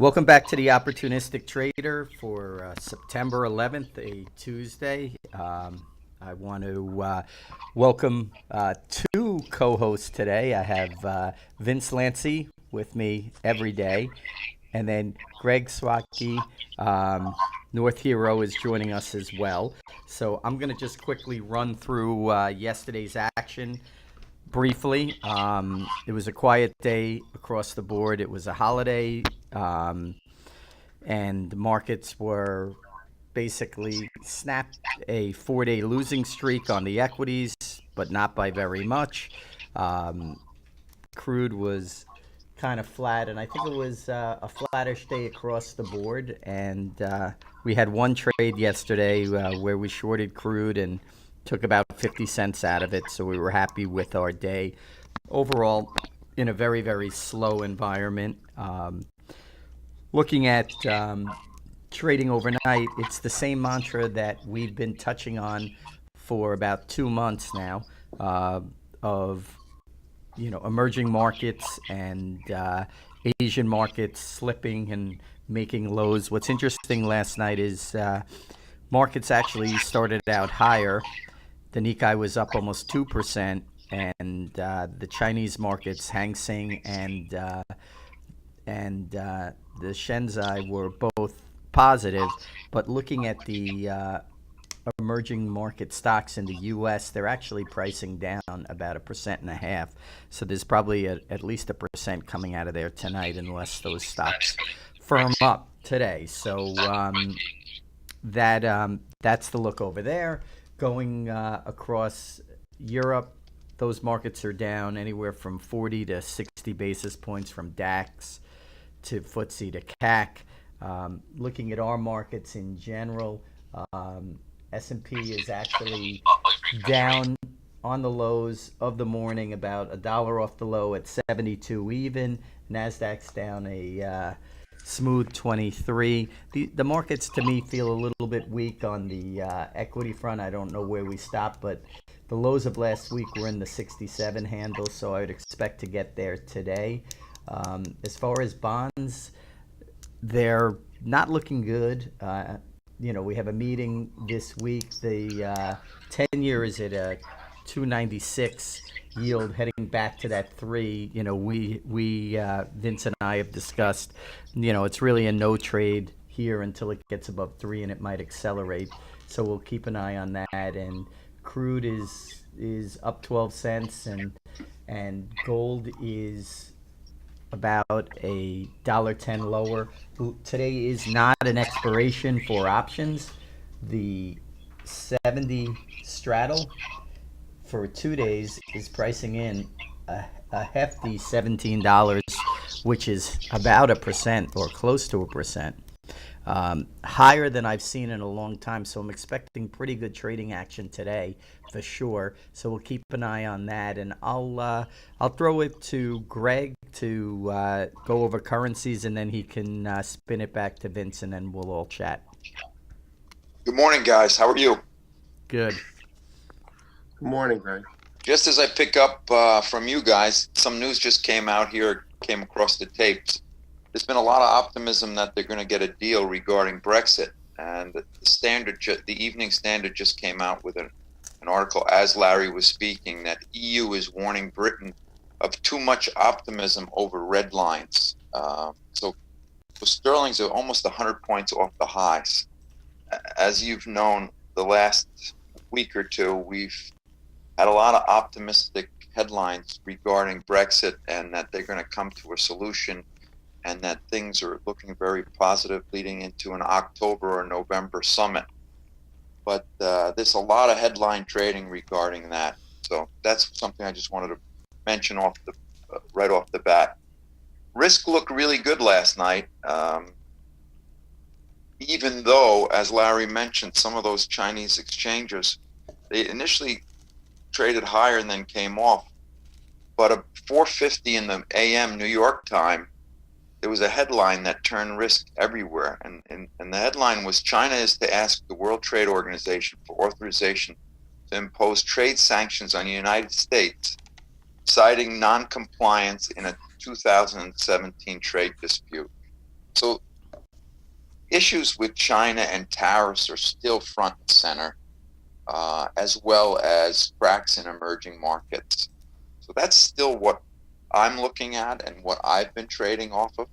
Welcome back to the Opportunistic Trader for September 11th, a Tuesday. I want to welcome two co-hosts today. I have Vince Lancy with me every day, and then Greg Swatke, North Hero, is joining us as well. So I'm going to just quickly run through yesterday's action briefly. It was a quiet day across the board. It was a holiday, and the markets were basically snapped a 4-day losing streak on the equities, but not by very much. Crude was kind of flat, and I think it was a flattish day across the board. And we had one trade yesterday where we shorted crude and took about 50 cents out of it, so we were happy with our day. Overall, in a very, very slow environment. Looking at trading overnight, it's the same mantra that we've been touching on for about 2 months now, of emerging markets and Asian markets slipping and making lows. What's interesting last night is markets actually started out higher. The Nikkei was up almost 2%, and the Chinese markets, Hang Seng and the Shenzai, were both positive. But looking at the emerging market stocks in the U.S., they're actually pricing down about 1.5%. So there's probably at least 1% coming out of there tonight, unless those stocks firm up today. So that's the look over there. Going across Europe, those markets are down anywhere from 40 to 60 basis points, from DAX to FTSE to CAC. Looking at our markets in general, S&P is actually down on the lows of the morning, about $1 off the low at 72 even. Nasdaq's down a smooth 23. The markets, to me, feel a little bit weak on the equity front. I don't know where we stop, but the lows of last week were in the 67 handle, so I would expect to get there today. As far as bonds, they're not looking good. We have a meeting this week. The 10-year is at a 296 yield, heading back to that 3. We Vince and I have discussed, it's really a no trade here until it gets above 3, and it might accelerate. So we'll keep an eye on that. And crude is up 12 cents, and gold is about $1.10 lower. Today is not an expiration for options. The 70 straddle for 2 days is pricing in a hefty $17, which is about 1% or close to 1%. Higher than I've seen in a long time, so I'm expecting pretty good trading action today for sure. So we'll keep an eye on that, and I'll throw it to Greg to go over currencies, and then he can spin it back to Vince, and then we'll all chat. Good morning, guys. How are you? Good. Good morning, Greg. Just as I pick up from you guys, some news just came across the tapes. There's been a lot of optimism that they're going to get a deal regarding Brexit, and the Evening Standard just came out with an article, as Larry was speaking, that EU is warning Britain of too much optimism over red lines. So sterling's are almost 100 points off the highs. As you've known, the last week or two, we've had a lot of optimistic headlines regarding Brexit, and that they're going to come to a solution, and that things are looking very positive leading into an October or November summit. But there's a lot of headline trading regarding that. So that's something I just wanted to mention right off the bat. Risk looked really good last night, even though, as Larry mentioned, some of those Chinese exchanges, they initially traded higher and then came off. But at 4:50 in the a.m. New York time, there was a headline that turned risk everywhere. And the headline was, China is to ask the World Trade Organization for authorization to impose trade sanctions on the United States, citing non-compliance in a 2017 trade dispute. So issues with China and tariffs are still front and center, as well as cracks in emerging markets. So that's still what I'm looking at and what I've been trading off of.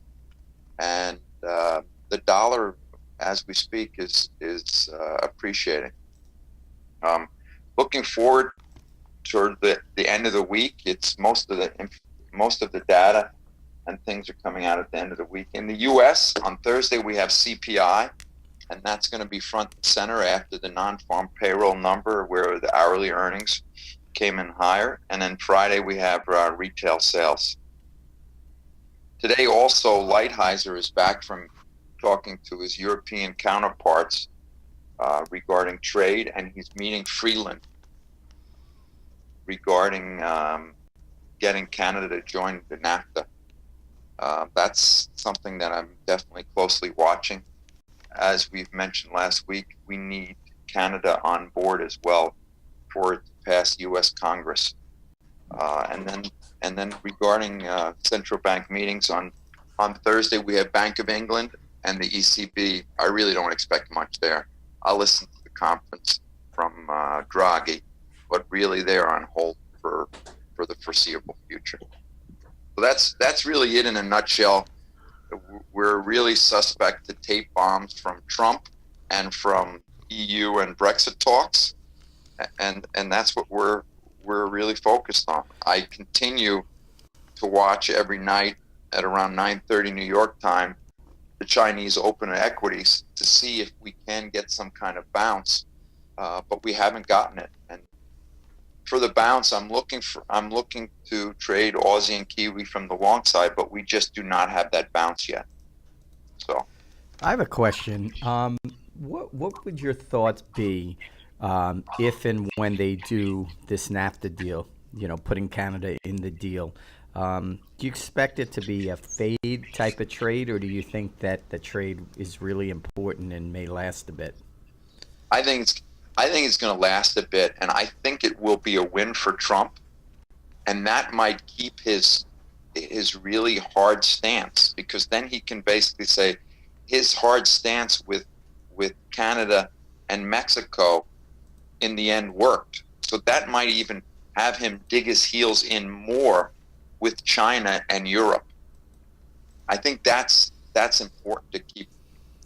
And the dollar, as we speak, is appreciating. Looking forward toward the end of the week, it's most of the data and things are coming out at the end of the week. In the U.S., on Thursday we have CPI, and that's going to be front and center after the non-farm payroll number, where the hourly earnings came in higher. And then Friday we have retail sales. Today also, Lighthizer is back from talking to his European counterparts regarding trade, and he's meeting Freeland regarding getting Canada to join the NAFTA. That's something that I'm definitely closely watching. As we've mentioned last week, we need Canada on board as well for it to pass U.S. Congress. And then regarding central bank meetings on Thursday, we have Bank of England and the ECB. I really don't expect much there. I'll listen to the conference from Draghi, but really they're on hold for the foreseeable future. So that's really it in a nutshell. We're really suspect to tape bombs from Trump and from EU and Brexit talks, and that's what we're really focused on. I continue to watch every night at around 9:30 New York time the Chinese open equities to see if we can get some kind of bounce, but we haven't gotten it. And for the bounce, I'm looking to trade Aussie and Kiwi from the long side, but we just do not have that bounce yet. So, I have a question. What would your thoughts be if and when they do this NAFTA deal? Putting Canada in the deal. Do you expect it to be a fade type of trade, or do you think that the trade is really important and may last a bit? I think it's going to last a bit, and I think it will be a win for Trump, and that might keep his really hard stance, because then he can basically say his hard stance with Canada and Mexico in the end worked. So that might even have him dig his heels in more with China and Europe. I think that's important to keep.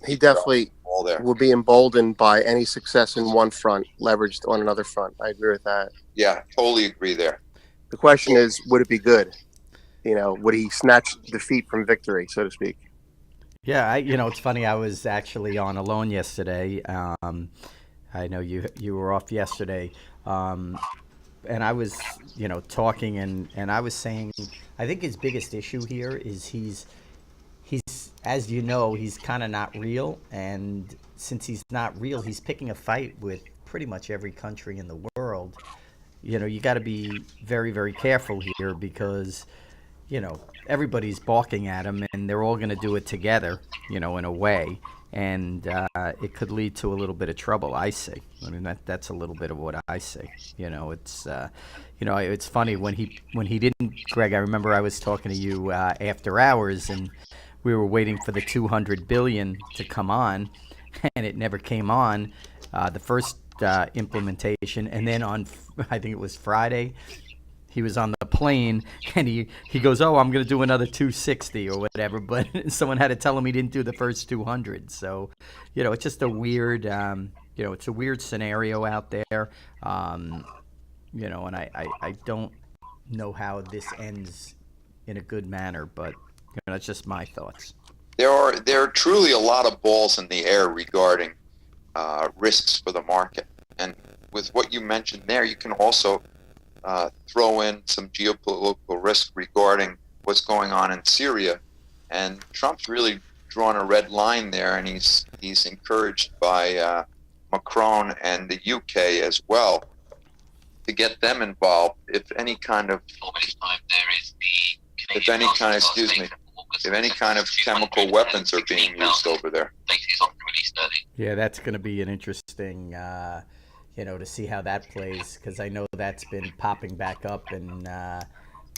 He definitely all there. will be emboldened by any success in one front, leveraged on another front. I agree with that. Yeah, totally agree there. The question is, would it be good? Would he snatch defeat from victory, so to speak? Yeah, it's funny. I was actually on alone yesterday. I know you were off yesterday, and I was talking and I was saying I think his biggest issue here is he's as you know, he's kind of not real, and since he's not real, he's picking a fight with pretty much every country in the world. You got to be very, very careful here, because everybody's balking at him, and they're all going to do it together, in a way, and it could lead to a little bit of trouble, I see. I mean, that's a little bit of what I see. It's funny when he didn't, Greg. I remember I was talking to you after hours, and we were waiting for the 200 billion to come on, and it never came on. The first implementation, and then on, I think it was Friday, he was on the plane, and he goes, "Oh, I'm going to do another 260 or whatever," but someone had to tell him he didn't do the first 200. So, it's just a weird, it's a weird scenario out there, and I don't know how this ends in a good manner, but that's just my thoughts. There are truly a lot of balls in the air regarding risks for the market, and with what you mentioned there, you can also throw in some geopolitical risk regarding what's going on in Syria, and Trump's really drawn a red line there, and he's encouraged by Macron and the UK as well to get them involved if any kind of chemical weapons are being used over there. Yeah, that's going to be an interesting, to see how that plays, because I know that's been popping back up, and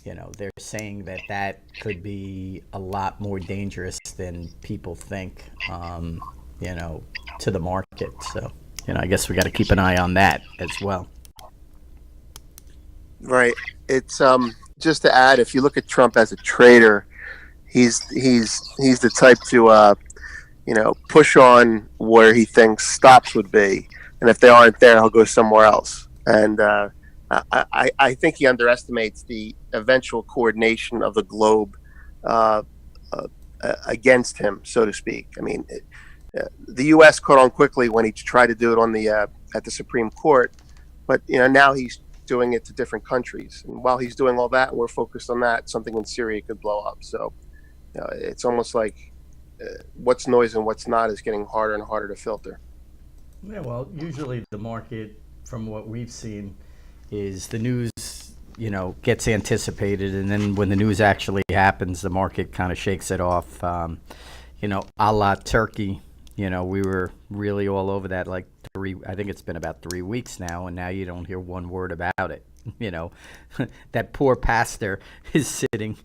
they're saying that could be a lot more dangerous than people think, to the market. So, I guess we got to keep an eye on that as well. Right. It's just to add, if you look at Trump as a trader, he's the type to push on where he thinks stops would be, and if they aren't there, he'll go somewhere else. And I think he underestimates the eventual coordination of the globe against him, so to speak. I mean, the U.S. caught on quickly when he tried to do it on the at the Supreme Court, but now he's doing it to different countries. And while he's doing all that, and we're focused on that, something in Syria could blow up. So it's almost like what's noise and what's not is getting harder and harder to filter. Yeah, well, usually the market, from what we've seen, is the news, gets anticipated, and then when the news actually happens, the market kind of shakes it off. A la Turkey, we were really all over that I think it's been about 3 weeks now, and now you don't hear one word about it. That poor pastor is sitting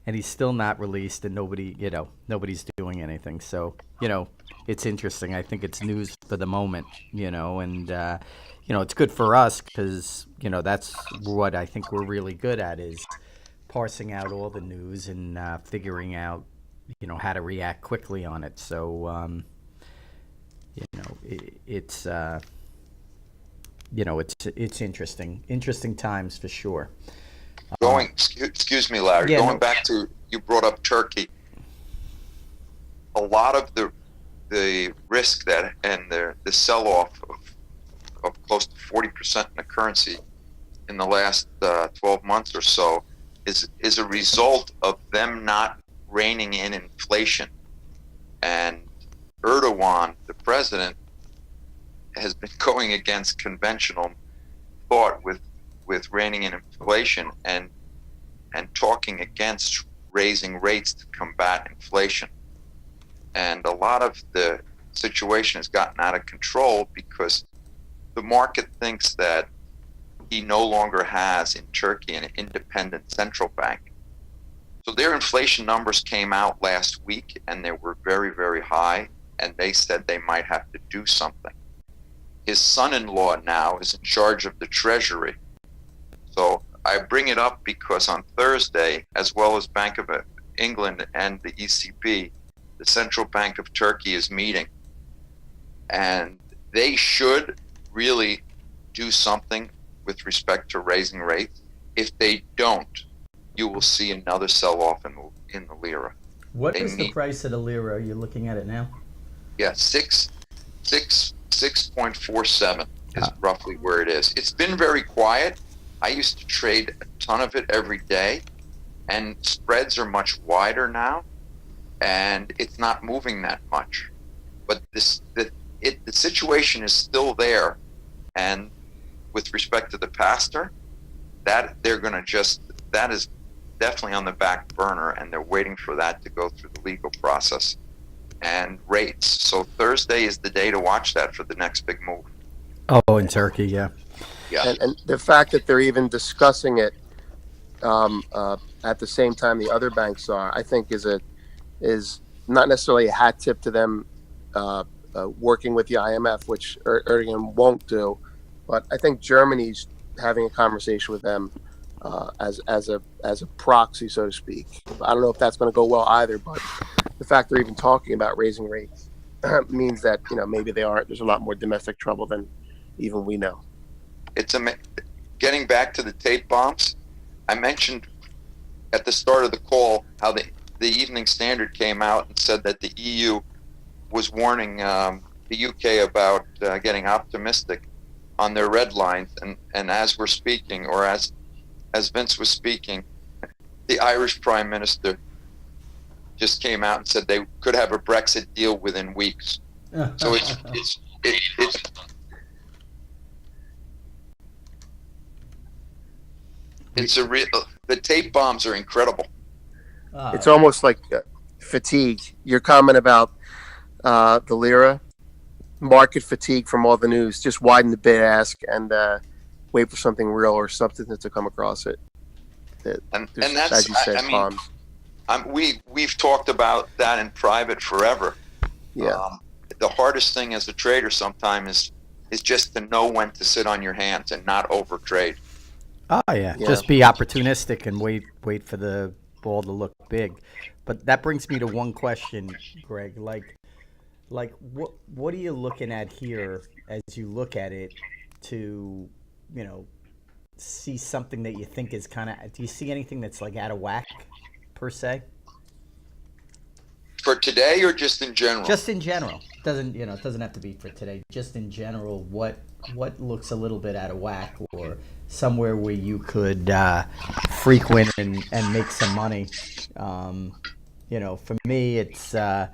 and he's still not released, and nobody's doing anything. So, it's interesting. I think it's news for the moment, and, it's good for us because, that's what I think we're really good at, is parsing out all the news and figuring out, how to react quickly on it. So, it's interesting times for sure. Excuse me, Larry. Yeah, going back to, you brought up Turkey. A lot of the risk that and the sell-off of close to 40% in the currency in the last 12 months or so is a result of them not reining in inflation. And Erdogan, the president, has been going against conventional thought with reining in inflation and talking against raising rates to combat inflation. And a lot of the situation has gotten out of control because the market thinks that he no longer has in Turkey an independent central bank. So their inflation numbers came out last week and they were very, very high, and they said they might have to do something. His son-in-law now is in charge of the Treasury. So I bring it up because on Thursday, as well as Bank of England and the ECB, the Central Bank of Turkey is meeting. And they should really do something with respect to raising rates. If they don't, you will see another sell-off in the lira. What is the price of the lira? Are you looking at it now? Yeah, 6.47 is roughly where it is. It's been very quiet. I used to trade a ton of it every day, and spreads are much wider now, and it's not moving that much. But the situation is still there, and with respect to the pastor, that is definitely on the back burner, and they're waiting for that to go through the legal process. And rates. So Thursday is the day to watch that for the next big move. Oh, in Turkey, yeah. Yeah. And the fact that they're even discussing it at the same time the other banks are, I think, is not necessarily a hat tip to them working with the IMF, which Erdogan won't do. But I think Germany's having a conversation with them as a proxy, so to speak. I don't know if that's going to go well either, but the fact they're even talking about raising rates means that maybe they aren't. There's a lot more domestic trouble than even we know. It's getting back to the tape bombs. I mentioned at the start of the call how the Evening Standard came out and said that the EU was warning the UK about getting optimistic on their red lines, and as we're speaking, or as Vince was speaking, the Irish Prime Minister just came out and said they could have a Brexit deal within weeks. So it's a real. The tape bombs are incredible. It's almost like fatigue. Your comment about the lira, market fatigue from all the news. Just widen the bid ask and wait for something real or substantive to come across it. And Just, that's, as you said, I mean, bombs. we've talked about that in private forever. Yeah. The hardest thing as a trader sometimes is just to know when to sit on your hands and not overtrade. Oh yeah, Yeah. just be opportunistic and wait for the ball to look big. But that brings me to one question, Greg. Like what are you looking at here as you look at it to, you know, see something that you think is kind of, do you see anything that's like out of whack per se? For today or just in general? Just in general. It doesn't have to be for today. Just in general, what looks a little bit out of whack, or somewhere where you could frequent and make some money. For me, it's I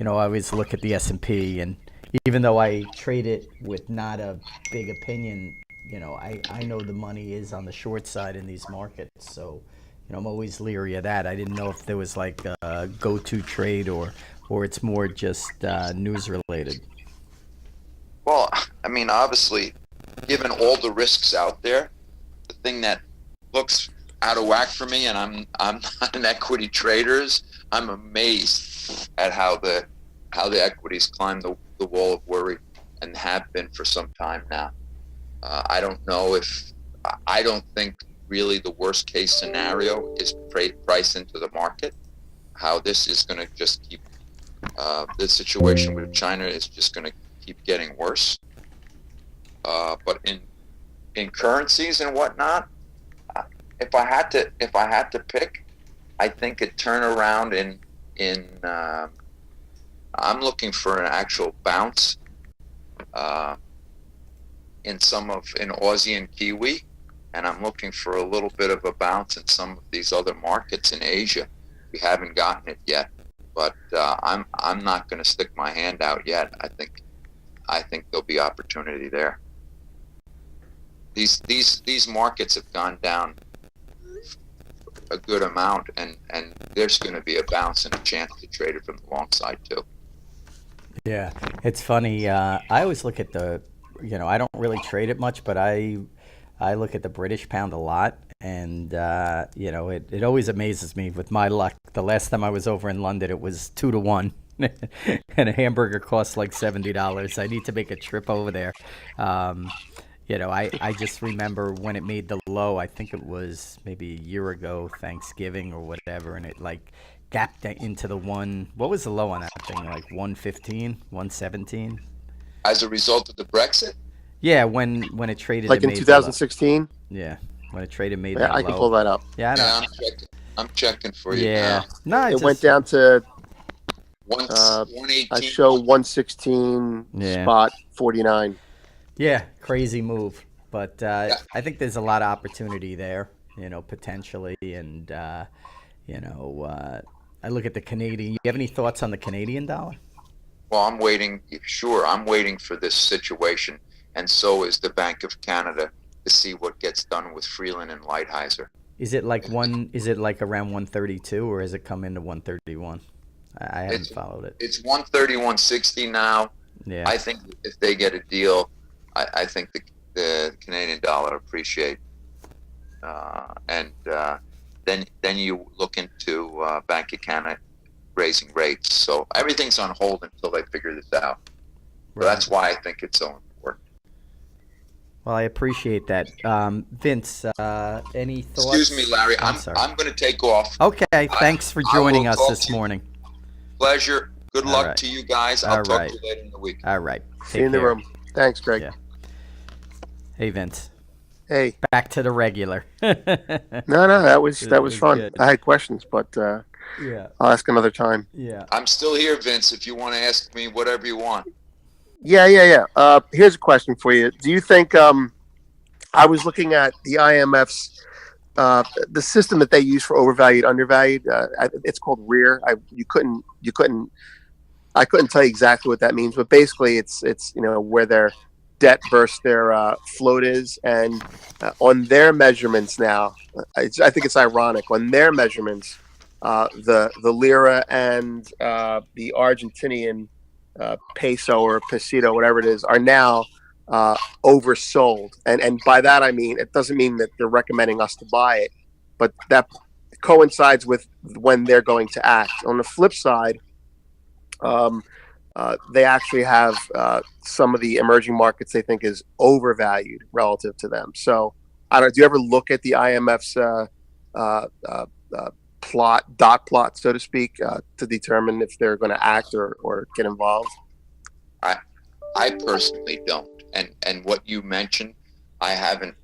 always look at the S&P, and even though I trade it with not a big opinion, I know the money is on the short side in these markets, so I'm always leery of that. I didn't know if there was like a go-to trade, or it's more just news related. Well, I mean, obviously, given all the risks out there, the thing that looks out of whack for me, and I'm not an equity trader, I'm amazed at how the equities climb the wall of worry and have been for some time now. I don't think really the worst case scenario is price into the market. How this is going to just keep the situation with China is just going to keep getting worse. But in currencies and whatnot, if I had to pick, I think a turnaround in I'm looking for an actual bounce in Aussie and Kiwi, and I'm looking for a little bit of a bounce in some of these other markets in Asia. We haven't gotten it yet, but I'm not going to stick my hand out yet. I think there'll be opportunity there. These markets have gone down a good amount, and there's going to be a bounce and a chance to trade it from the long side too. Yeah, it's funny. I always look at I don't really trade it much, but I look at the British pound a lot, and it always amazes me with my luck. The last time I was over in London, it was 2-1, and a hamburger costs like $70. I need to make a trip over there. I just remember when it made the low. I think it was maybe a year ago, Thanksgiving or whatever, and it like gapped into the one. What was the low on that thing? Like 115, 117. As a result of the Brexit? Yeah, when it traded, like in 2016. Yeah, when it traded, made yeah, that I low. can pull that up. Yeah, I'm checking for you. Yeah, now. No, it went down to 118. I show 116 spot 49. Yeah, crazy move, but I think there's a lot of opportunity there, potentially, and I look at the Canadian. You have any thoughts on the Canadian dollar? Well, I'm waiting. Sure, I'm waiting for this situation, and so is the Bank of Canada, to see what gets done with Freeland and Lighthizer. Is it like around 132, or has it come into 131? I haven't followed it. It's 131.60 now. Yeah. I think if they get a deal, I think the Canadian dollar appreciate, and then you look into Bank of Canada raising rates. So everything's on hold until they figure this out. Right. So that's why I think it's so important. Well, I appreciate that. Vince, any thoughts? Excuse me, Larry. I'm going to take off. Okay. Thanks for joining us this morning. Pleasure. Good luck to you guys. I'll talk to you later in the week. All right. See you in the room. Thanks, Greg. Yeah. Hey, Vince. Hey. Back to the regular. No, that was fun. Good. I had questions, but yeah, I'll ask another time. Yeah. I'm still here, Vince, if you want to ask me whatever you want. Yeah. Here's a question for you. Do you think I was looking at the IMF's the system that they use for overvalued, undervalued? It's called REER. I couldn't tell you exactly what that means, but basically it's where their debt versus their float is, and on their measurements now, I think it's ironic. On their measurements, the lira and the Argentinian peso or pesito, whatever it is, are now oversold, and by that I mean, it doesn't mean that they're recommending us to buy it, but that coincides with when they're going to act. On the flip side, they actually have some of the emerging markets they think is overvalued relative to them. So I don't know. Do you ever look at the IMF's dot plot, so to speak, to determine if they're going to act or get involved? I personally don't. And what you mentioned, I haven't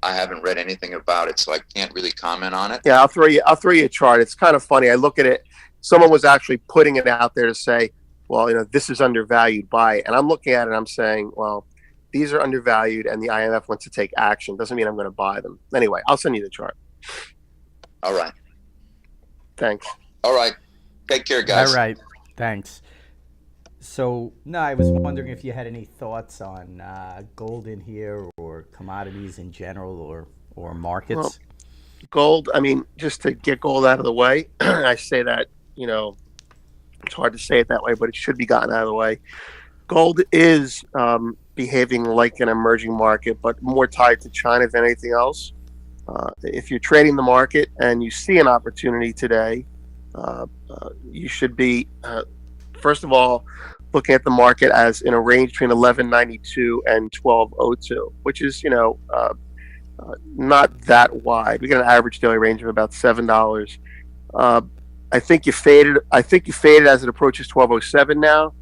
read anything about it, so I can't really comment on it. Yeah, I'll throw you a chart. It's kind of funny. I look at it. Someone was actually putting it out there to say, well, this is undervalued, buy it. And I'm looking at it and I'm saying, well, these are undervalued and the IMF wants to take action. Doesn't mean I'm going to buy them. Anyway, I'll send you the chart. All right. Thanks. All right. Take care, guys. All right. Thanks. So, no, I was wondering if you had any thoughts on gold in here or commodities in general or markets. Well, gold, I mean, just to get gold out of the way, I say that, it's hard to say it that way, but it should be gotten out of the way. Gold is behaving like an emerging market, but more tied to China than anything else. If you're trading the market and you see an opportunity today, you should be, first of all, looking at the market as in a range between 1192 and 1202, which is, not that wide. We got an average daily range of about $7. I think you faded as it approaches 1207 now,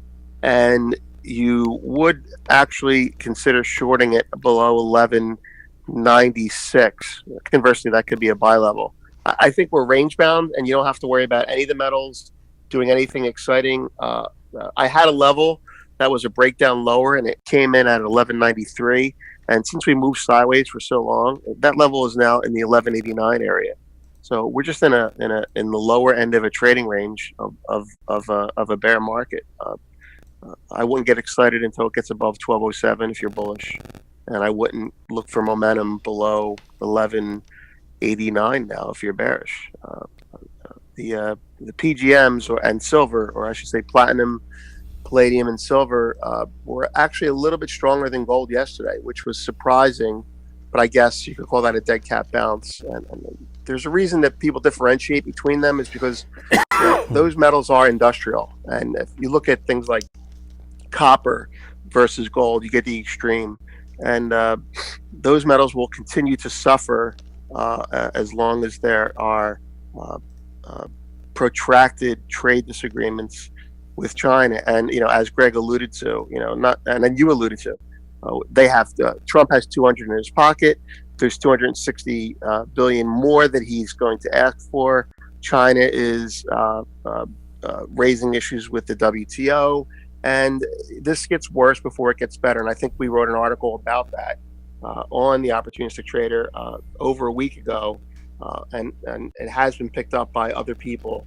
and you would actually consider shorting it below 1196. Conversely, that could be a buy level. I think we're range bound, and you don't have to worry about any of the metals doing anything exciting. I had a level that was a breakdown lower, and it came in at 1193. And since we moved sideways for so long, that level is now in the 1189 area. So we're just in the lower end of a trading range of a bear market. I wouldn't get excited until it gets above 1207 if you're bullish, and I wouldn't look for momentum below 1189 now if you're bearish. The PGMs and silver, or I should say platinum, palladium, and silver were actually a little bit stronger than gold yesterday, which was surprising. But I guess you could call that a dead cat bounce. And there's a reason that people differentiate between them is because those metals are industrial. And if you look at things like copper versus gold, you get the extreme. And those metals will continue to suffer as long as there are protracted trade disagreements with China. And as Greg alluded to, and then you alluded to, they have Trump has 200 in his pocket. There's 260 billion more that he's going to ask for. China is raising issues with the WTO, and this gets worse before it gets better. And I think we wrote an article about that on the Opportunistic Trader over a week ago, and it has been picked up by other people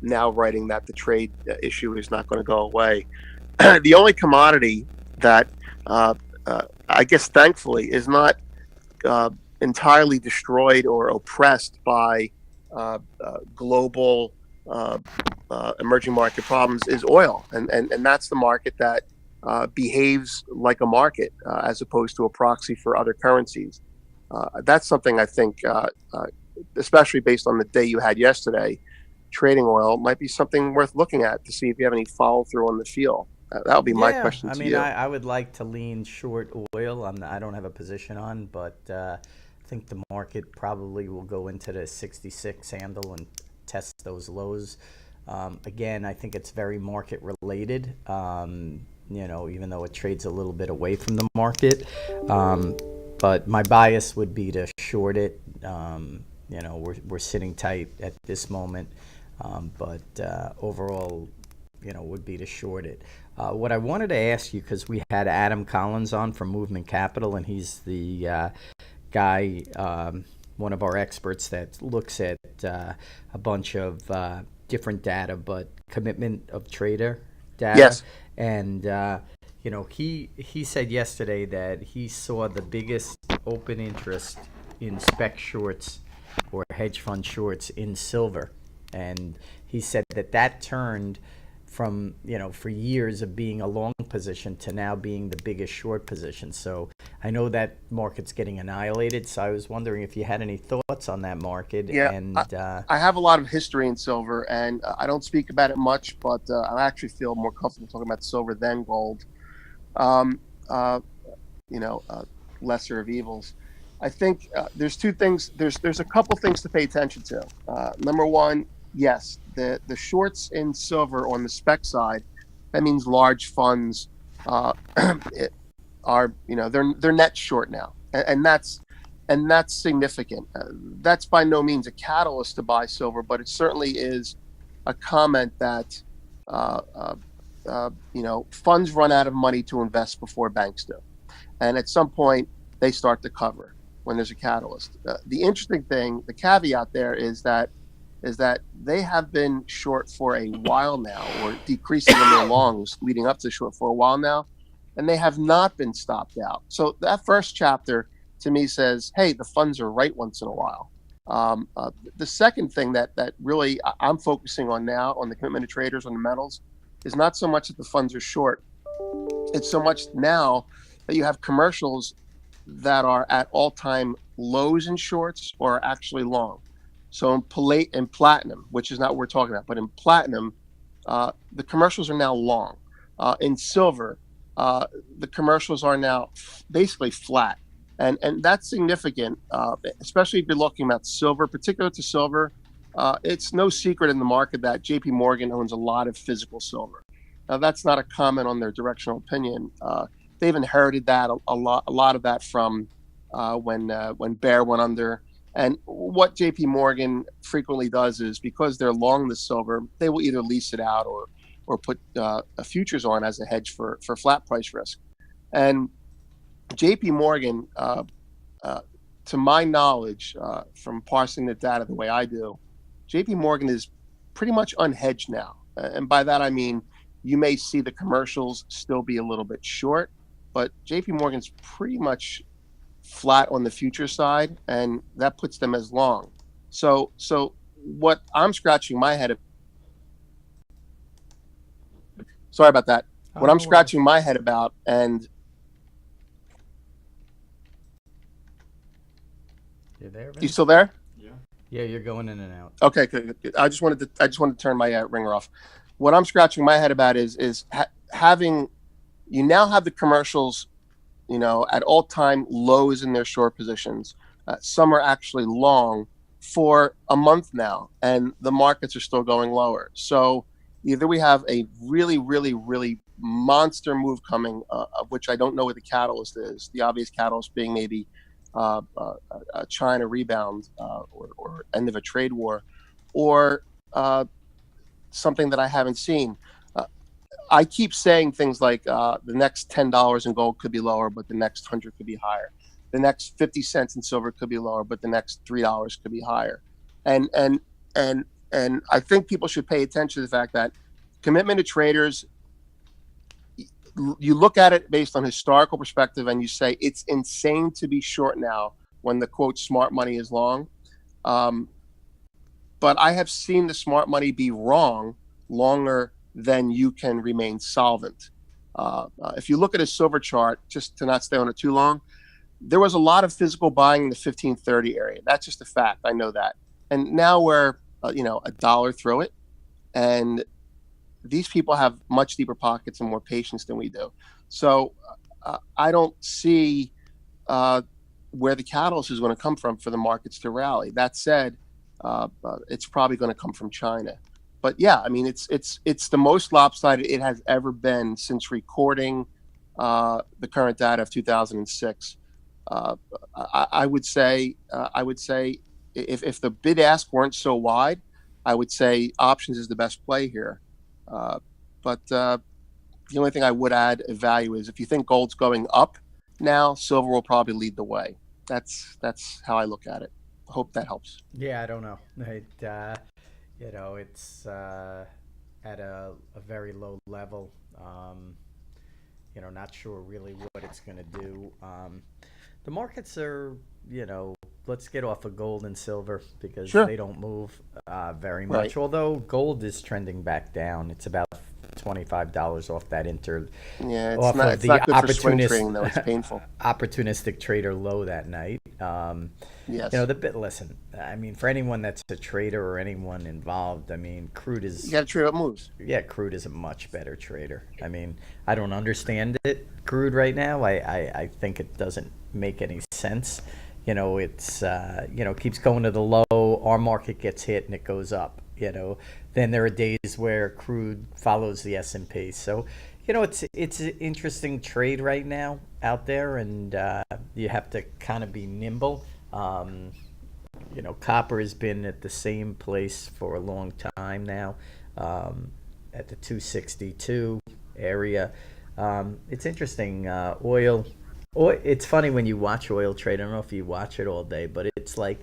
now writing that the trade issue is not going to go away. The only commodity that I guess thankfully is not entirely destroyed or oppressed by global emerging market problems is oil, and that's the market that behaves like a market as opposed to a proxy for other currencies. That's something I think, especially based on the day you had yesterday, trading oil might be something worth looking at to see if you have any follow through on the field. That would be my question to you. I would like to lean short oil. I don't have a position on, but I think the market probably will go into the 66 handle and test those lows. Again, I think it's very market related, even though it trades a little bit away from the market. But my bias would be to short it. We're sitting tight at this moment, but overall, would be to short it. What I wanted to ask you, because we had Adam Collins on from Movement Capital, and he's the guy, one of our experts that looks at a bunch of different data, but commitment of trader data. Yes. And he said yesterday that he saw the biggest open interest in spec shorts or hedge fund shorts in silver, and he said that turned from, for years of being a long position to now being the biggest short position. So I know that market's getting annihilated. So I was wondering if you had any thoughts on that market. Yeah, And I have a lot of history in silver, and I don't speak about it much, but I actually feel more comfortable talking about silver than gold. Um, uh, Lesser of evils. I think there's two things. There's a couple things to pay attention to. Number one, yes, the shorts in silver on the spec side, that means large funds are they're net short now, and that's significant. That's by no means a catalyst to buy silver, but it certainly is a comment that funds run out of money to invest before banks do, and at some point they start to cover when there's a catalyst. The interesting thing, the caveat there is that they have been short for a while now, or decreasing in their longs leading up to short for a while now, and they have not been stopped out. So that first chapter to me says, hey, the funds are right once in a while. The second thing that really I'm focusing on now on the commitment of traders on the metals is not so much that the funds are short. It's so much now that you have commercials that are at all-time lows in shorts or are actually long. So in platinum, which is not what we're talking about, but in platinum, the commercials are now long. In silver, the commercials are now basically flat. And that's significant, especially if you're looking at silver, particular to silver. It's no secret in the market that JP Morgan owns a lot of physical silver. Now, that's not a comment on their directional opinion. They've inherited that a lot of that from when Bear went under. And what JP Morgan frequently does is, because they're long the silver, they will either lease it out or put futures on as a hedge for flat price risk. And JP Morgan, to my knowledge, from parsing the data the way I do, JP Morgan is pretty much unhedged now. And by that, I mean, you may see the commercials still be a little bit short, but JP Morgan's pretty much flat on the future side, and that puts them as long. So what I'm scratching my head, sorry about that. What I'm scratching my head about, and you're there, you still there? Yeah, you're going in and out. Okay, good. I just wanted to turn my ringer off. What I'm scratching my head about is having, you now have the commercials, at all-time lows in their short positions. Some are actually long for a month now, and the markets are still going lower. So either we have a really, really, really monster move coming, of which I don't know what the catalyst is. The obvious catalyst being maybe a China rebound or end of a trade war, or something that I haven't seen. I keep saying things like the next $10 in gold could be lower, but the next 100 could be higher. The next 50 cents in silver could be lower, but the next $3 could be higher. And I think people should pay attention to the fact that commitment to traders, you look at it based on historical perspective and you say it's insane to be short now when the quote smart money is long. But I have seen the smart money be wrong longer than you can remain solvent. If you look at a silver chart, just to not stay on it too long, there was a lot of physical buying in the 1530 area. That's just a fact. I know that. And now we're, a dollar through it. And these people have much deeper pockets and more patience than we do. So I don't see where the catalyst is going to come from for the markets to rally. That said, it's probably going to come from China. But yeah, I mean, it's the most lopsided it has ever been since recording the current data of 2006. I would say if the bid ask weren't so wide, I would say options is the best play here. But the only thing I would add a value is if you think gold's going up now, silver will probably lead the way. That's how I look at it. I hope that helps. Yeah, I don't know. It's at a very low level. Not sure really what it's going to do. The markets are, let's get off of gold and silver because Sure. they don't move very much. Right. Although gold is trending back down. It's about $25 off that Yeah, it's off not. of It's the not good for swing trading, though. It's painful. opportunistic trader low that night. Yes. Listen, I mean, for anyone that's a trader or anyone involved, I mean, Crude You is, got to trade what moves. yeah, Crude is a much better trader. I mean, I don't understand it, Crude, right now. I think it doesn't make any sense. It's, keeps going to the low, our market gets hit and it goes up, Then there are days where Crude follows the S&P. So, it's an interesting trade right now out there, and you have to kind of be nimble. Copper has been at the same place for a long time now, at the 262 area. It's interesting. Oil, it's funny when you watch oil trade. I don't know if you watch it all day, but it's like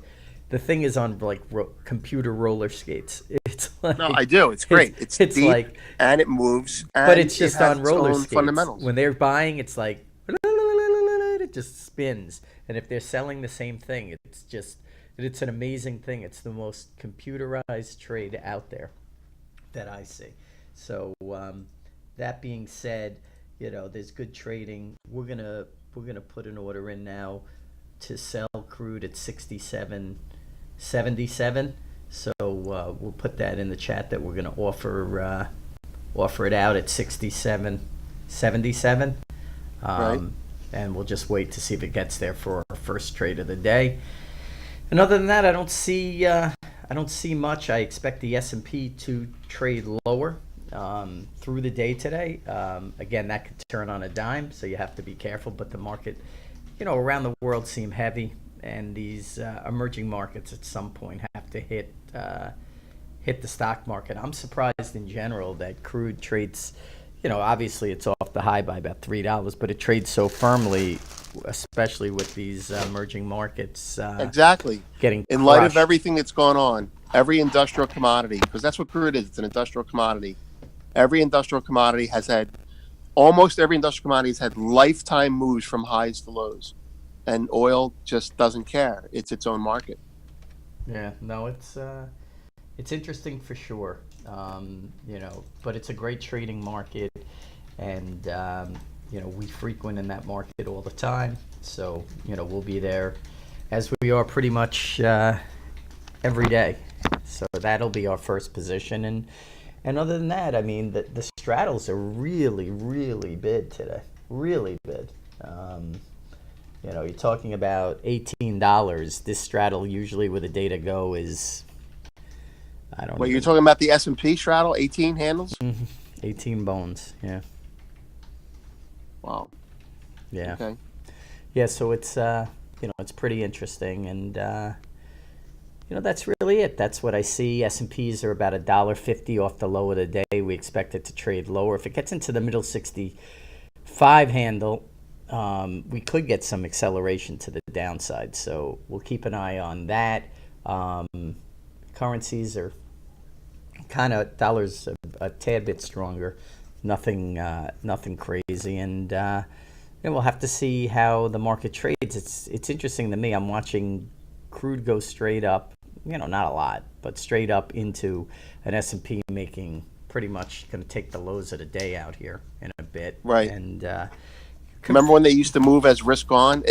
the thing is on like computer roller skates. It's like, No, I do. It's great. It's deep, like, and it moves. And but it's just it has on its roller own skates. fundamentals. When they're buying, it's like it just spins, and if they're selling the same thing, it's an amazing thing. It's the most computerized trade out there that I see. So that being said, there's good trading. We're gonna put an order in now to sell Crude at 67.77. So we'll put that in the chat that we're gonna offer it out at 67.77. Right. And we'll just wait to see if it gets there for our first trade of the day. And other than that, I don't see much. I expect the S&P to trade lower through the day today. Again, that could turn on a dime, so you have to be careful. But the market, around the world seem heavy, and these emerging markets at some point have to hit the stock market. I'm surprised in general that Crude trades. Obviously it's off the high by about $3, but it trades so firmly, especially with these emerging markets. Exactly. Getting in light of crushed. everything that's gone on, every industrial commodity, because that's what crude is. It's an industrial commodity. Almost every industrial commodity has had lifetime moves from highs to lows, and oil just doesn't care. It's its own market. Yeah, no, it's interesting for sure. But it's a great trading market, and we frequent in that market all the time. So we'll be there, as we are pretty much every day. So that'll be our first position, and other than that, I mean, the straddles are really, really bid today. Really bid. You're talking about $18. This straddle usually with a day to go is, I don't know. Well, you're talking about the S&P straddle, 18 handles? 18 bones, yeah. Wow. Yeah. Okay. Yeah, so it's, it's pretty interesting, and, that's really it. That's what I see. S&Ps are about $1.50 off the low of the day. We expect it to trade lower. If it gets into the middle 65 handle, we could get some acceleration to the downside. So we'll keep an eye on that. Currencies are kind of, dollar's a tad bit stronger. Nothing crazy. And we'll have to see how the market trades. It's interesting to me. I'm watching Crude go straight up, not a lot, but straight up into an S&P making pretty much going to take the lows of the day out here in a bit. Right. And remember when they used to move as risk on?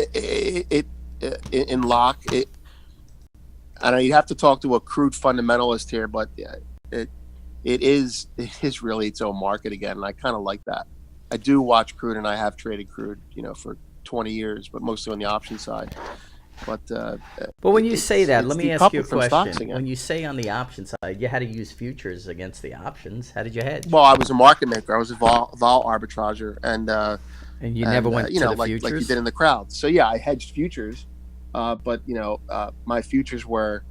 In lock. I know you have to talk to a crude fundamentalist here, but it is really its own market again, and I kind of like that. I do watch Crude, and I have traded Crude, for 20 years, but mostly on the option side. But when you say that, let me ask you a decoupled from stocks question. again. When you say on the option side, you had to use futures against the options. How did you hedge? Well, I was a market maker. I was a vol arbitrager, and you never went to the like futures? you did in the crowd. So yeah, I hedged futures, but my futures were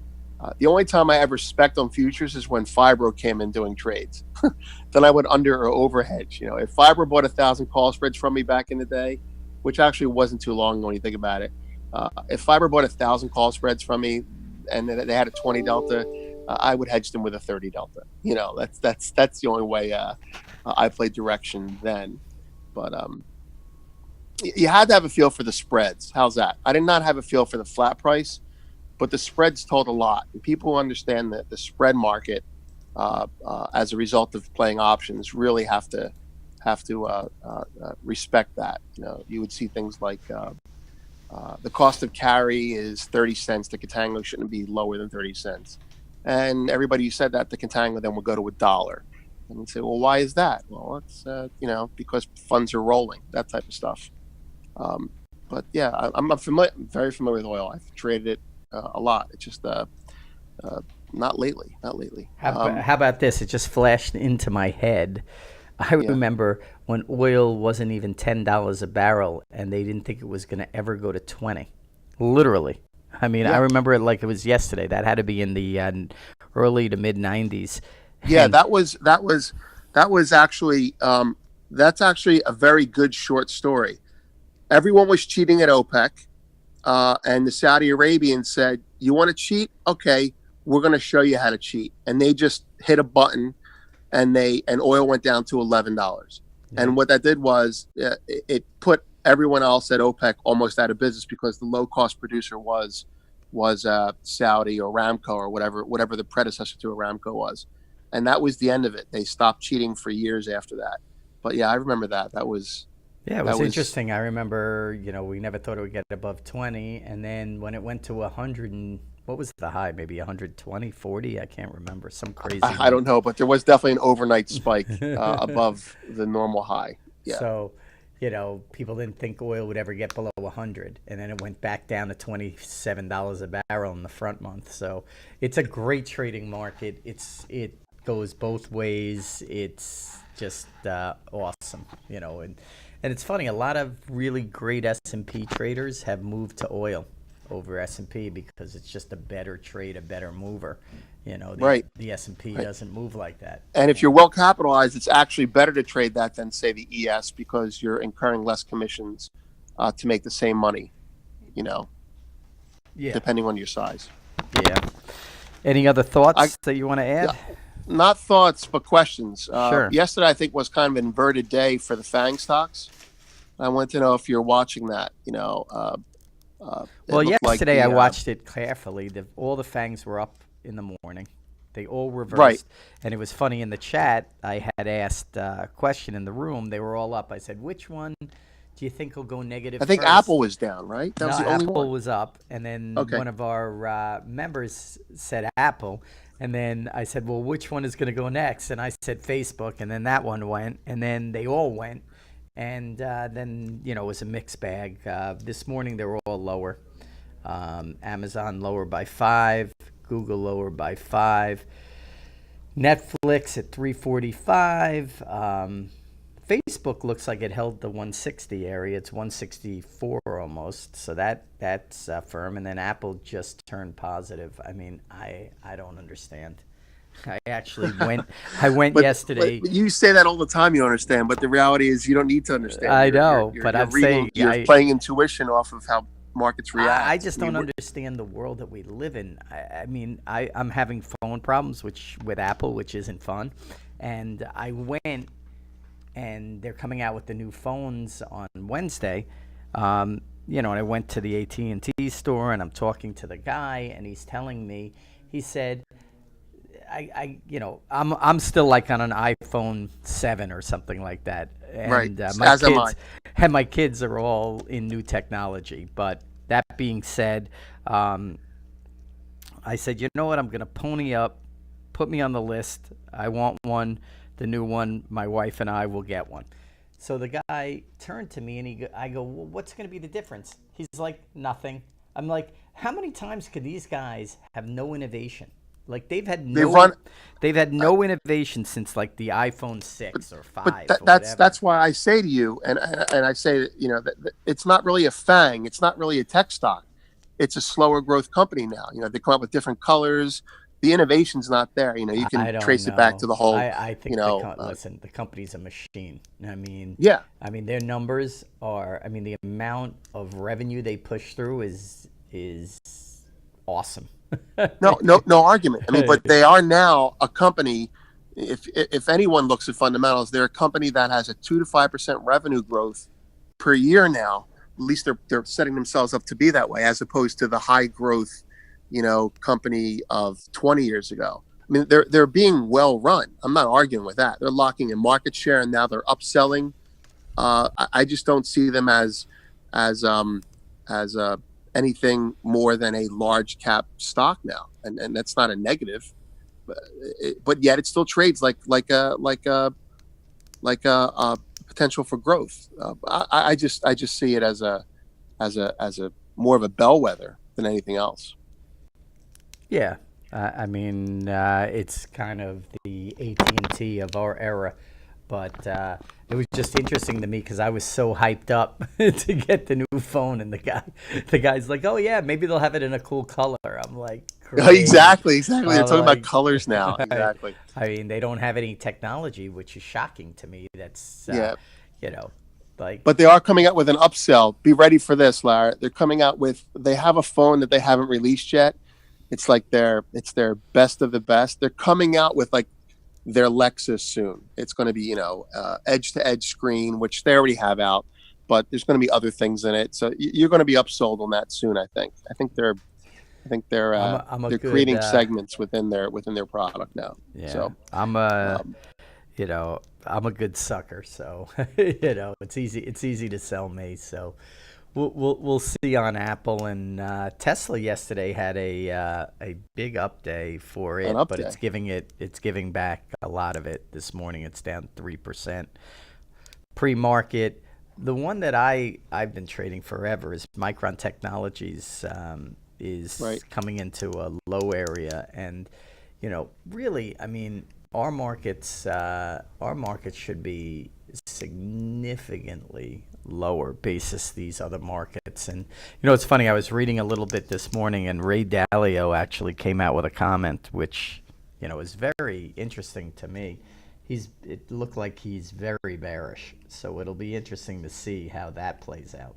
the only time I ever spec'd on futures is when Fibro came in doing trades. Then I would under or over hedge. If Fibro bought 1,000 call spreads from me back in the day, which actually wasn't too long when you think about it. If Fibro bought 1,000 call spreads from me and they had a 20 delta, I would hedge them with a 30 delta. That's the only way I played direction then. But you had to have a feel for the spreads. How's that? I did not have a feel for the flat price, but the spreads told a lot. And people who understand that the spread market as a result of playing options really have to respect that. You would see things like the cost of carry is 30 cents. The contango shouldn't be lower than 30 cents. And everybody who said that, the contango then will go to $1. And you say, well, why is that? Well, it's, because funds are rolling, that type of stuff. But yeah, I'm very familiar with oil. I've traded it a lot. It's just not lately. How about this? It just flashed into my head. I remember when oil wasn't even $10 a barrel, and they didn't think it was going to ever go to 20. Literally. I mean, I remember it like it was yesterday. That had to be in the early to mid 90s. Yeah, that was actually that's actually a very good short story. Everyone was cheating at OPEC, and the Saudi Arabians said, "You want to cheat? Okay, we're going to show you how to cheat." And they just hit a button, and oil went down to $11. Yeah. And what that did was it put everyone else at OPEC almost out of business, because the low cost producer was Saudi or Aramco or whatever the predecessor to Aramco was. And that was the end of it. They stopped cheating for years after that. But yeah, I remember that. That was interesting. I remember, we never thought it would get above 20, and then when it went to 100 and what was the high? Maybe 120, 40? I can't remember. Some crazy. I don't know, but there was definitely an overnight spike above the normal high. Yeah. So, people didn't think oil would ever get below 100, and then it went back down to $27 a barrel in the front month. So it's a great trading market. It goes both ways. It's just awesome, and it's funny. A lot of really great S&P traders have moved to oil over S&P because it's just a better trade, a better mover. The S&P doesn't move like that. And if you're well capitalized, it's actually better to trade that than, say, the ES, because you're incurring less commissions to make the same money, depending on your size. Yeah. Any other thoughts that you want to add? Yeah. Not thoughts, but questions. Sure. Yesterday, I think, was kind of an inverted day for the FAANG stocks. I want to know if you're watching that. Well, yesterday I watched it carefully. All the FANGs were up in the morning. They all reversed. Right. And it was funny, in the chat, I had asked a question in the room. They were all up. I said, which one do you think will go negative I think first? Apple was down, right? That was the only Apple one. was up. And then one of our members said Apple. And then I said, well, which one is going to go next? And I said Facebook, and then that one went, and then they all went. And then, it was a mixed bag. This morning, they were all lower. Amazon lower by 5, Google lower by 5, Netflix at 345. Facebook looks like it held the 160 area. It's 164 almost. So that's firm. And then Apple just turned positive. I mean, I don't understand. I actually went. I went yesterday. But you say that all the time. You don't understand, but the reality is you don't need to understand. I know, but I'm saying you're playing intuition off of how markets react. I just don't understand the world that we live in. I mean, I'm having phone problems, with Apple, which isn't fun. And I went, and they're coming out with the new phones on Wednesday. And I went to the AT&T store, and I'm talking to the guy, and he's telling me, he said, I'm still like on an iPhone 7 or something like that. And, right. My kids are all in new technology. But that being said, I said, you know what? I'm going to pony up, put me on the list. I want one, the new one. My wife and I will get one. So the guy turned to me, and I go, well, what's going to be the difference? He's like, nothing. I'm like, how many times could these guys have no innovation? Like they've had no innovation since like the iPhone 6 or 5. But that's why I say to you, and I say that it's not really a FANG. It's not really a tech stock. It's a slower growth company now. They come up with different colors. The innovation's not there. You can trace it back to the whole. I think listen, the company's a machine. I mean, their numbers are. I mean, the amount of revenue they push through is awesome. No argument. I mean, but they are now a company. If anyone looks at fundamentals, they're a company that has a 2 to 5% revenue growth per year now. At least they're setting themselves up to be that way, as opposed to the high growth, company of 20 years ago. I mean, they're being well run. I'm not arguing with that. They're locking in market share, and now they're upselling. I just don't see them as as anything more than a large cap stock now, and that's not a negative, but yet it still trades like a potential for growth. I just see it as a more of a bellwether than anything else. Yeah, I mean, it's kind of the AT&T of our era, but it was just interesting to me because I was so hyped up to get the new phone, and the guy's like, "Oh yeah, maybe they'll have it in a cool color." I'm like, "Great." Exactly. They're talking like, about colors now. Exactly. I mean, they don't have any technology, which is shocking to me. That's Yeah. Like. But they are coming out with an upsell. Be ready for this, Lara. They're coming out with. They have a phone that they haven't released yet. It's like their best of the best. They're coming out with like their Lexus soon. It's going to be edge to edge screen, which they already have out, but there's going to be other things in it. So you're going to be upsold on that soon. I think they're they're creating segments within their product now. Yeah. So I'm a good sucker. So it's easy to sell me. So. We'll see on Apple, and Tesla yesterday had a big up day for it, but it's giving back a lot of it this morning. It's down 3%. Pre-market, the one that I've been trading forever is Micron Technologies is coming into a low area, and really, I mean, our markets should be significantly lower basis these other markets. And it's funny, I was reading a little bit this morning, and Ray Dalio actually came out with a comment which is very interesting to me. It looked like he's very bearish, so it'll be interesting to see how that plays out.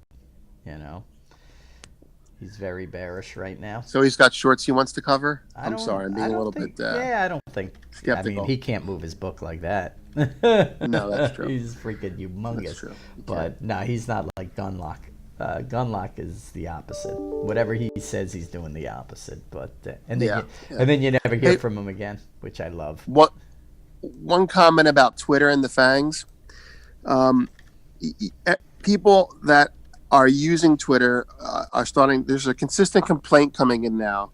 He's very bearish right now. So he's got shorts he wants to cover? I'm sorry, I'm being a little bit I don't think skeptical. I mean, he can't move his book like that. No, that's true. He's freaking humongous. That's true. But no, he's not like Gunlock. Gunlock is the opposite. Whatever he says, he's doing the opposite. But and then you never hear from him again, which I love. One comment about Twitter and the FANGs. People that are using Twitter are starting. There's a consistent complaint coming in now,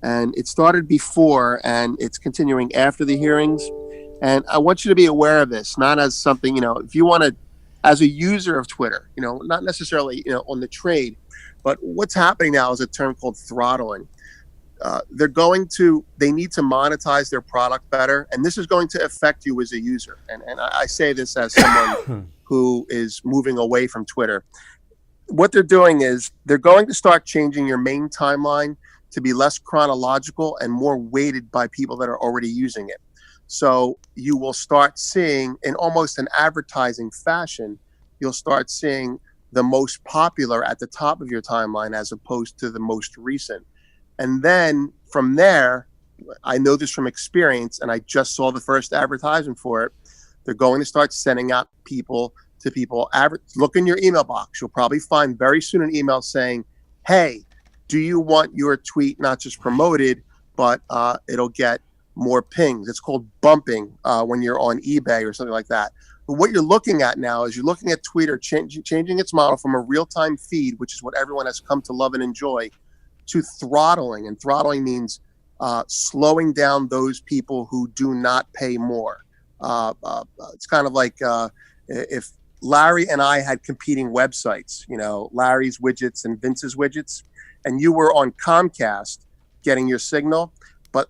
and it started before, and it's continuing after the hearings. And I want you to be aware of this, not as something, if you want to, as a user of Twitter, not necessarily, on the trade, but what's happening now is a term called throttling. They need to monetize their product better, and this is going to affect you as a user. And I say this as someone who is moving away from Twitter. What they're doing is they're going to start changing your main timeline to be less chronological and more weighted by people that are already using it. So you will start seeing, in almost an advertising fashion, you'll start seeing the most popular at the top of your timeline as opposed to the most recent. And then from there, I know this from experience, and I just saw the first advertisement for it. They're going to start sending out people. Look in your email box. You'll probably find very soon an email saying, "Hey, do you want your tweet not just promoted, but it'll get more pings?" It's called bumping when you're on eBay or something like that. But what you're looking at now is you're looking at Twitter changing its model from a real-time feed, which is what everyone has come to love and enjoy, to throttling. And throttling means slowing down those people who do not pay more. It's kind of like if Larry and I had competing websites, Larry's widgets and Vince's widgets, and you were on Comcast getting your signal,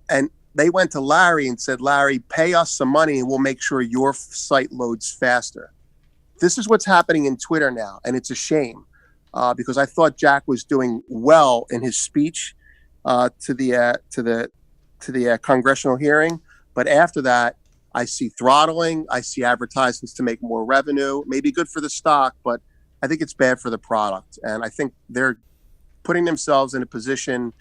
and they went to Larry and said, "Larry, pay us some money and we'll make sure your site loads faster." This is what's happening in Twitter now, and it's a shame because I thought Jack was doing well in his speech to the congressional hearing, but after that, I see throttling. I see advertisements to make more revenue. Maybe good for the stock, but I think it's bad for the product. And I think they're putting themselves in a position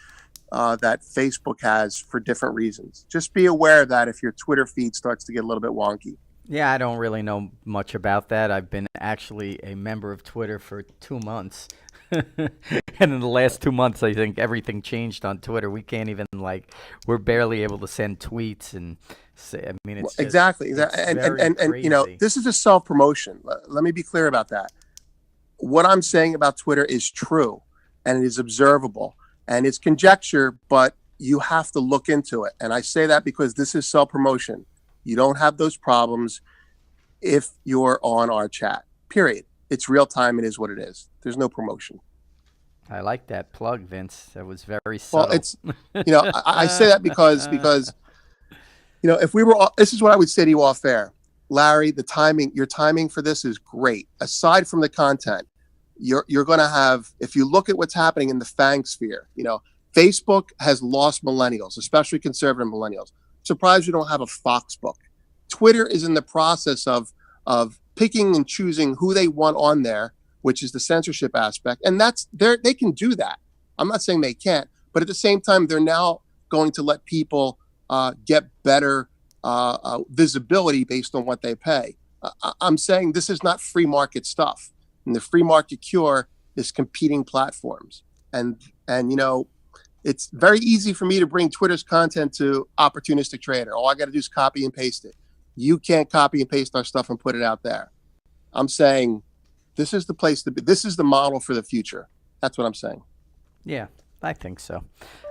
that Facebook has for different reasons. Just be aware of that if your Twitter feed starts to get a little bit wonky. Yeah, I don't really know much about that. I've been actually a member of Twitter for 2 months. And in the last 2 months, I think everything changed on Twitter. We can't even we're barely able to send tweets and say. I mean, it's just, exactly. it's And very crazy. this is a self promotion. Let me be clear about that. What I'm saying about Twitter is true, and it is observable, and it's conjecture, but you have to look into it. And I say that because this is self promotion. You don't have those problems if you're on our chat. Period. It's real time. It is what it is. There's no promotion. I like that plug, Vince. That was very Well, subtle. it's I say that because if we were, this is what I would say to you off air, Larry. Your timing for this is great. Aside from the content, you're going to have, if you look at what's happening in the FANG sphere, Facebook has lost millennials, especially conservative millennials. Surprised you don't have a Fox book. Twitter is in the process of picking and choosing who they want on there, which is the censorship aspect. And they can do that. I'm not saying they can't, but at the same time, they're now going to let people get better visibility based on what they pay. I'm saying this is not free market stuff. And the free market cure is competing platforms. And it's very easy for me to bring Twitter's content to Opportunistic Trader. All I got to do is copy and paste it. You can't copy and paste our stuff and put it out there. I'm saying this is the place to be. This is the model for the future. That's what I'm saying. Yeah, I think so.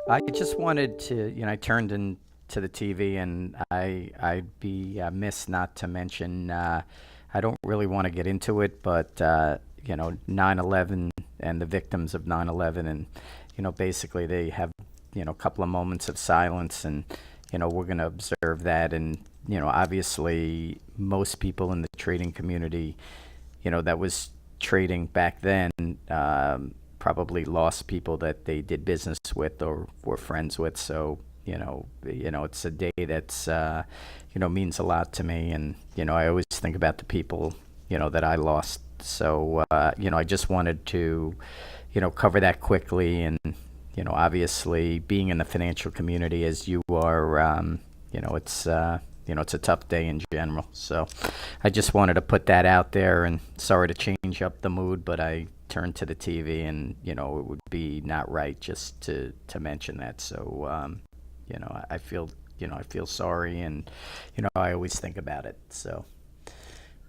I just wanted to, I turned into the TV, and I'd be amiss not to mention, I don't really want to get into it, but, 9/11 and the victims of 9/11, and, basically they have, a couple of moments of silence, and, we're going to observe that. And, obviously most people in the trading community, that was trading back then, probably lost people that they did business with or were friends with. So, it's a day that's, means a lot to me. And, I always think about the people, that I lost. So, I just wanted to, cover that quickly. And, obviously being in the financial community as you are, it's a tough day in general. So I just wanted to put that out there, and sorry to change up the mood, but I turned to the TV, and, it would be not right just to mention that. So, I feel sorry, and, I always think about it. So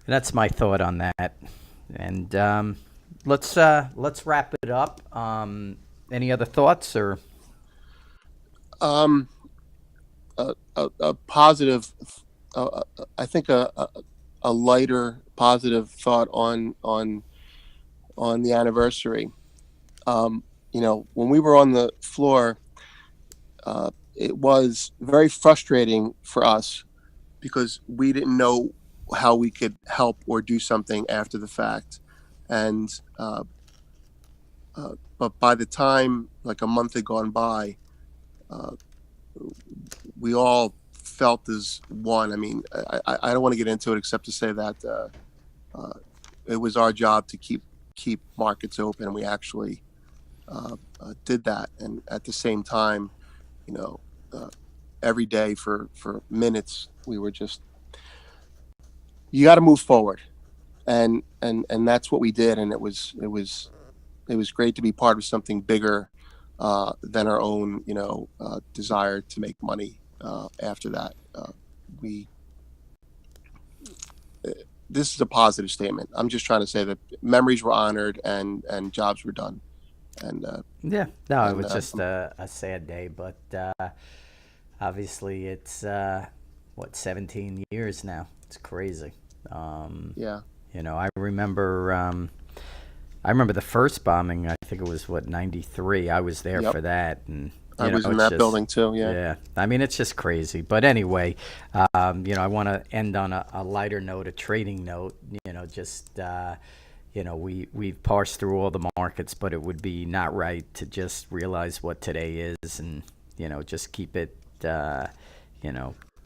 that's my thought on that. And, let's wrap it up. Any other thoughts or? A positive, I think a lighter positive thought on the anniversary. When we were on the floor, it was very frustrating for us because we didn't know how we could help or do something after the fact. And but by the time like a month had gone by, we all felt as one. I mean, I don't want to get into it except to say that it was our job to keep markets open, and we actually did that. And at the same time, every day for minutes, we were just, you got to move forward, and that's what we did. And it was great to be part of something bigger than our own, desire to make money. After that, this is a positive statement. I'm just trying to say that memories were honored and jobs were done. And yeah, no, it was just a sad day, but obviously it's 17 years now. It's crazy. Yeah. I remember the first bombing. I think it was 93. I was there for that, and I was in that building too. Yeah. I mean, it's just crazy. But anyway, I want to end on a lighter note, a trading note. We've parsed through all the markets, but it would be not right to just realize what today is, and just keep it,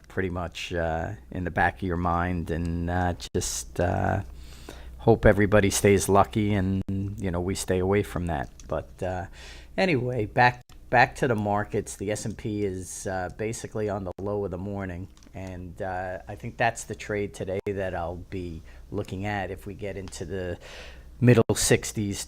pretty much in the back of your mind, and just hope everybody stays lucky, and we stay away from that. But anyway, back to the markets. The S&P is basically on the low of the morning, and I think that's the trade today that I'll be looking at if we get into the middle 60s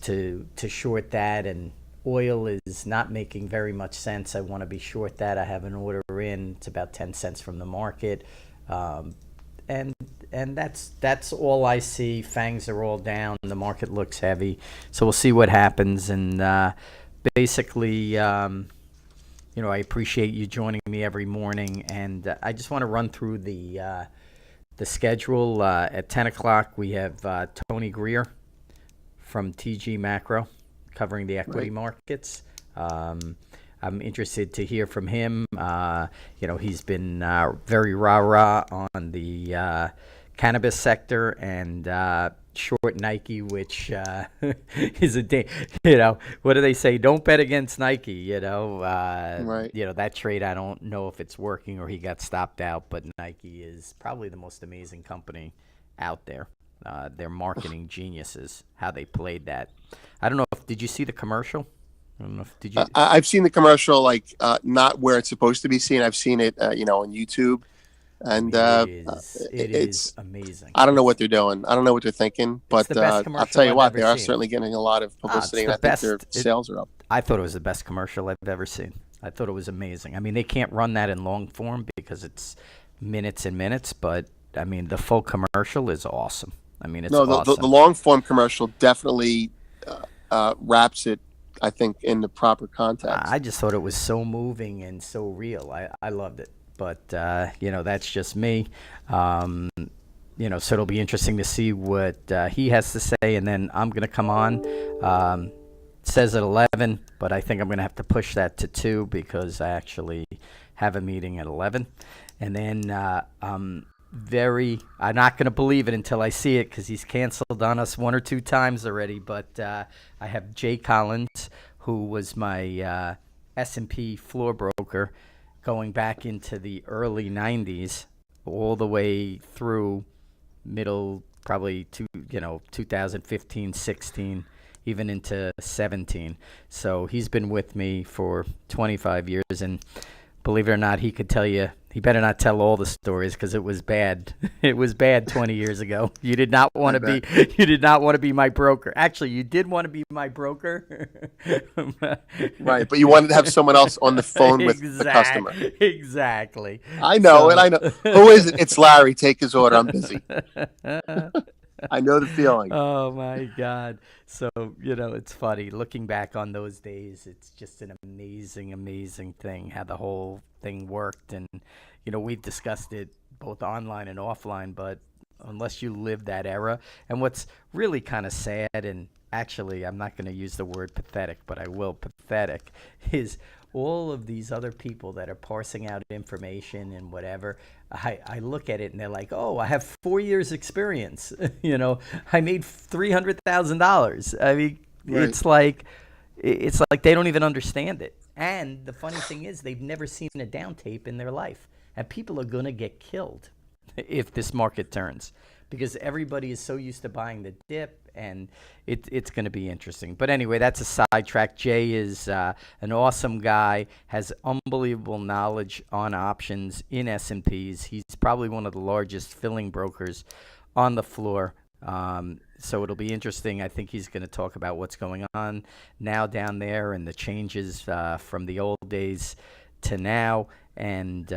to short that, and oil is not making very much sense. I want to be short that. I have an order in. It's about 10 cents from the market. And that's all I see. FANGs are all down. The market looks heavy. So we'll see what happens. And basically, I appreciate you joining me every morning. And I just want to run through the schedule. At 10 o'clock, we have Tony Greer from TG Macro covering the equity markets. I'm interested to hear from him. He's been very rah-rah on the cannabis sector and short Nike, which is what do they say? Don't bet against Nike, Right. That trade, I don't know if it's working or he got stopped out, but Nike is probably the most amazing company out there. They're marketing geniuses, how they played that. I don't know did you see the commercial? I don't know did you? I've seen the commercial, not where it's supposed to be seen. I've seen it, on YouTube, and it is amazing. I don't know what they're doing. I don't know what they're thinking, but I'll tell you what, they are seen. certainly getting a lot of publicity, and I think their sales are up. I thought it was the best commercial I've ever seen. I thought it was amazing. I mean, they can't run that in long form because it's minutes and minutes, but I mean, the full commercial is awesome. I mean, it's awesome. The long form commercial definitely wraps it, I think, in the proper context. I just thought it was so moving and so real. I loved it. But, that's just me. So it'll be interesting to see what he has to say. And then I'm going to come on. It says at 11, but I think I'm going to have to push that to 2 because I actually have a meeting at 11. And then I'm not going to believe it until I see it because he's canceled on us 1 or 2 times already. But I have Jay Collins, who was my S&P floor broker going back into the early 90s all the way through middle probably 2015, 16, even into 17. So he's been with me for 25 years, and believe it or not, he could tell you. He better not tell all the stories because it was bad. It was bad 20 years ago. You did not want to be. You did not want to be my broker. Actually, you did want to be my broker. Right, but you wanted to have someone else on the phone with the customer. Exactly. I know, and I know. Who is it? It's Larry. Take his order. I'm busy. I know the feeling. Oh my God. So, it's funny looking back on those days. It's just an amazing, amazing thing how the whole thing worked. And, we've discussed it both online and offline, but unless you live that era, and what's really kind of sad, and actually I'm not going to use the word pathetic, but I will, pathetic, is all of these other people that are parsing out information and whatever. I look at it and they're like, oh, I have 4 years experience. I made $300,000. I mean, Right. it's like they don't even understand it. And the funny thing is they've never seen a down tape in their life. And people are going to get killed if this market turns because everybody is so used to buying the dip, and it's going to be interesting. But anyway, that's a sidetrack. Jay is an awesome guy, has unbelievable knowledge on options in S&Ps. He's probably one of the largest filling brokers on the floor. So it'll be interesting. I think he's going to talk about what's going on now down there and the changes from the old days to now. And,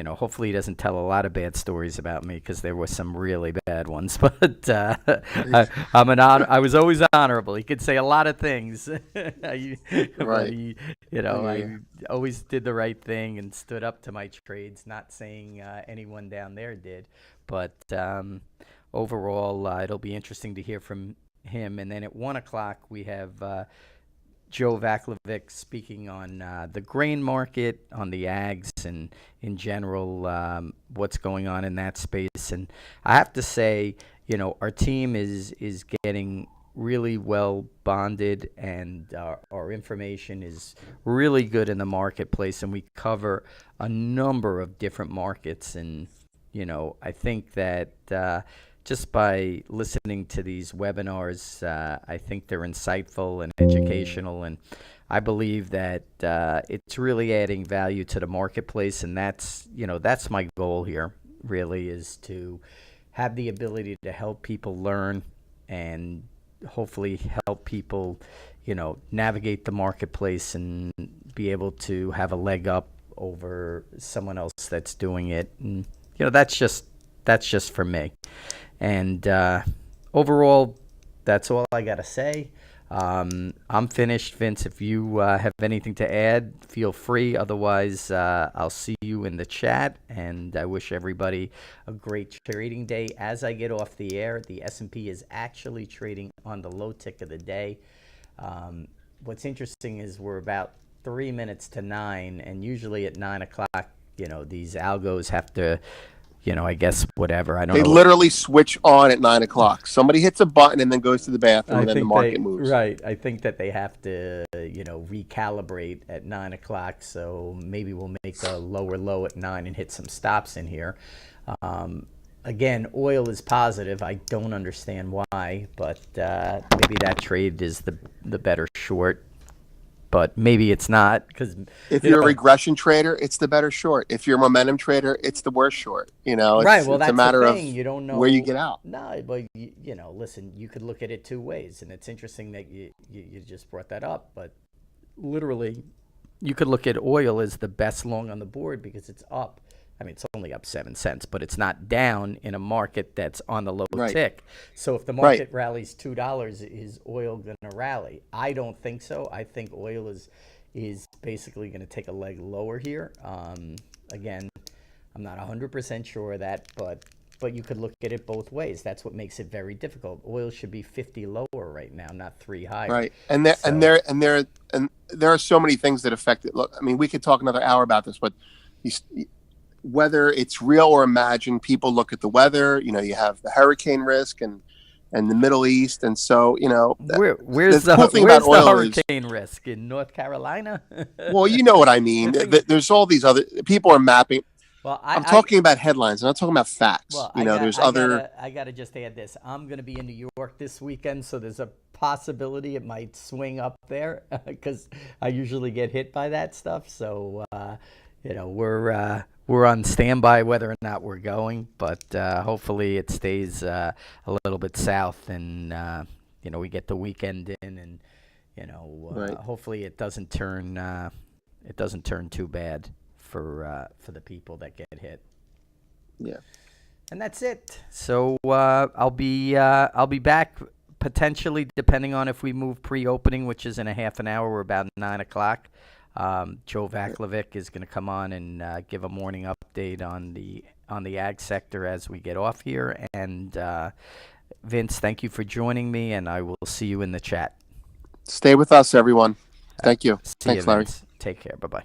hopefully he doesn't tell a lot of bad stories about me because there were some really bad ones. But I was always honorable. He could say a lot of things. Right. I always did the right thing and stood up to my trades, not saying anyone down there did. But overall, it'll be interesting to hear from him. And then at 1 o'clock, we have Joe Vaklovic speaking on the grain market, on the ags, and in general, what's going on in that space. And I have to say, our team is getting really well bonded, and our information is really good in the marketplace, and we cover a number of different markets. And, I think that just by listening to these webinars, I think they're insightful and educational, and I believe that it's really adding value to the marketplace, and that's my goal here, really, is to have the ability to help people learn and hopefully help people, navigate the marketplace and be able to have a leg up over someone else that's doing it. And that's just for me. And overall, that's all I got to say. I'm finished, Vince. If you have anything to add, feel free. Otherwise, I'll see you in the chat. And I wish everybody a great trading day. As I get off the air, the S&P is actually trading on the low tick of the day. What's interesting is we're about 3 minutes to 9, and usually at 9 o'clock, these algos have to, I guess whatever. I don't know. They literally switch on at 9 o'clock. Somebody hits a button and then goes to the bathroom, and then the market moves. Right. I think that they have to, recalibrate at 9 o'clock. So maybe we'll make a lower low at 9 and hit some stops in here. Again, oil is positive. I don't understand why, but maybe that trade is the better short. But maybe it's not, because if you're a regression trader, it's the better short. If you're a momentum trader, it's the worst short. It's, right. Well, that's a matter the thing. of you don't know where you get out. No, but listen, you could look at it two ways, and it's interesting that you just brought that up. But literally, you could look at oil as the best long on the board because it's up. I mean, it's only up 7 cents, but it's not down in a market that's on the low tick. So if the market rallies $2, is oil going to rally? I don't think so. I think oil is basically going to take a leg lower here. Again, I'm not 100% sure of that, but you could look at it both ways. That's what makes it very difficult. Oil should be 50 lower right now, not 3 higher. Right, and there are so many things that affect it. Look, I mean, we could talk another hour about this, but whether it's real or imagined, people look at the weather. You have the hurricane risk and the Middle East, and so where's the hurricane risk in North Carolina? Well, you know what I mean. There's all these other people are mapping. Well, I'm talking about headlines. I'm not talking about facts. Well, I gotta just add this. I'm gonna be in New York this weekend, so there's a possibility it might swing up there because I usually get hit by that stuff. So we're on standby whether or not we're going, but hopefully it stays a little bit south, and we get the weekend in, and hopefully it doesn't turn too bad for the people that get hit. Yeah, and that's it. So I'll be back potentially, depending on if we move pre-opening, which is in a half an hour. We're about 9 o'clock. Joe Vaklovic is going to come on and give a morning update on the ag sector as we get off here. And Vince, thank you for joining me, and I will see you in the chat. Stay with us, everyone. Thank you. See Thanks, you, Larry. Vince. Take care. Bye-bye.